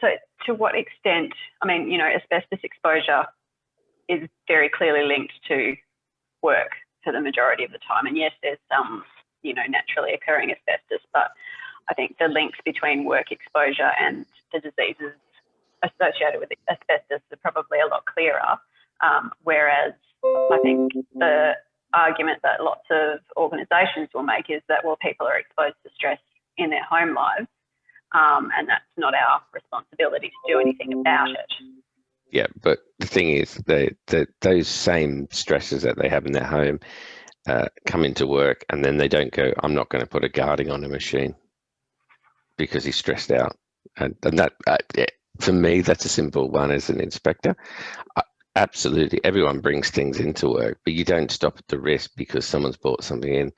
So to what extent, I mean, you know, asbestos exposure is very clearly linked to work for the majority of the time. And yes, there's some, you know, naturally occurring asbestos, but I think the links between work exposure and the diseases associated with asbestos are probably a lot clearer. Whereas I think the argument that lots of organisations will make is that, well, people are exposed to stress in their home lives, and that's not our responsibility to do anything about it. Yeah, but the thing is, those same stresses that they have in their home come into work, and then they don't go, I'm not going to put a guarding on a machine because he's stressed out. And that, for me, that's a simple one as an inspector. Absolutely, everyone brings things into work, but you don't stop at the risk because someone's brought something in.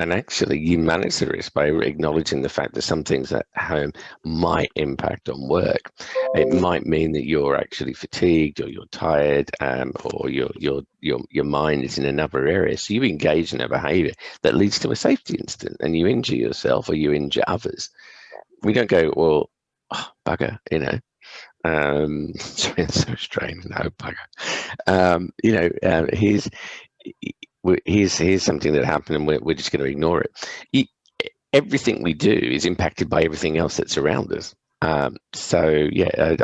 And actually, you manage the risk by acknowledging the fact that some things at home might impact on work. It might mean that you're actually fatigued, or you're tired, or your mind is in another area. So you engage in a behaviour that leads to a safety incident, and you injure yourself or you injure others. We don't go, well, oh, bugger, you know. It's so strange. No bugger. You know, here's something that happened, and we're just going to ignore it. Everything we do is impacted by everything else that's around us. So yeah,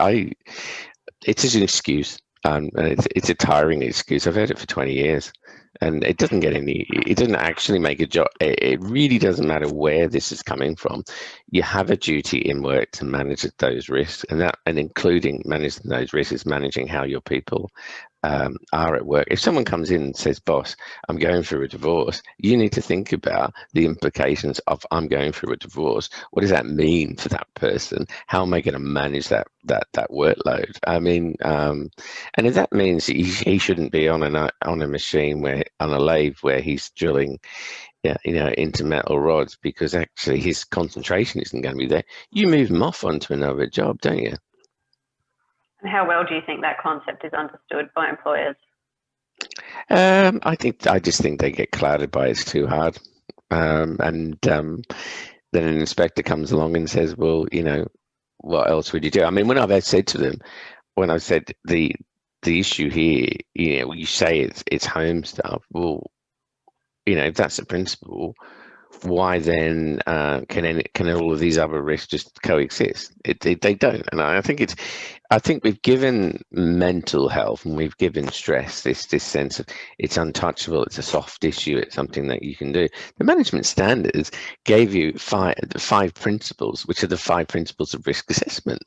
it's an excuse. It's a tiring excuse. I've heard it for 20 years, and it doesn't get any. It doesn't actually make a job. It really doesn't matter where this is coming from. You have a duty in work to manage those risks, and including managing those risks is managing how your people are at work. If someone comes in and says, boss, I'm going through a divorce, you need to think about the implications of I'm going through a divorce. What does that mean for that person? How am I going to manage that workload? I mean, and if that means he shouldn't be on a machine on a lathe where he's drilling, you know, into metal rods, because actually his concentration isn't going to be there, you move him off onto another job, don't you? And how well do you think that concept is understood by employers? I just think they get clouded by it's too hard. And then an inspector comes along and says, well, you know, what else would you do? I mean, when I've said to them, when I've said the issue here, you know, you say it's home stuff. Well, you know, if that's the principle, why then can all of these other risks just coexist? They don't, and I think we've given mental health and we've given stress this sense of it's untouchable, it's a soft issue, it's something that you can do. The management standards gave you five principles, which are the 5 principles of risk assessment,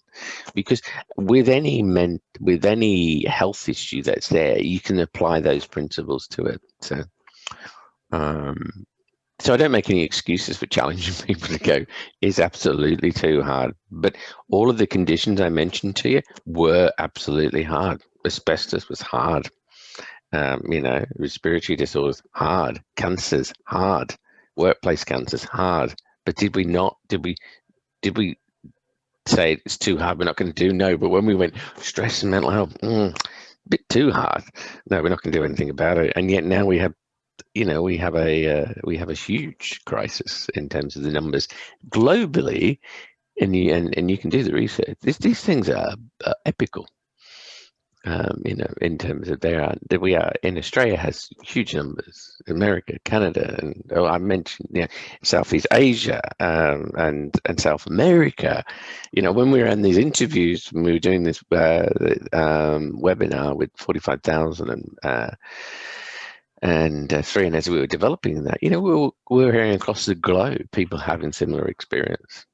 because with any health issue that's there, you can apply those principles to it. So I don't make any excuses for challenging people to go, it's absolutely too hard. But all of the conditions I mentioned to you were absolutely hard. Asbestos was hard. You know, respiratory disorders, hard. Cancers, hard. Workplace cancers, hard. But did we say it's too hard, we're not going to do? No, but when we went stress and mental health, a bit too hard. No, we're not going to do anything about it. And yet now we have, you know, we have a huge crisis in terms of the numbers globally, and you can do the research. These things are epical. You know, in terms of we are in Australia has huge numbers. America, Canada, and I mentioned, you know, Southeast Asia, and South America. You know, when we were in these interviews, when we were doing this webinar with 45,000 and as we were developing that, you know, we were hearing across the globe people having similar experience.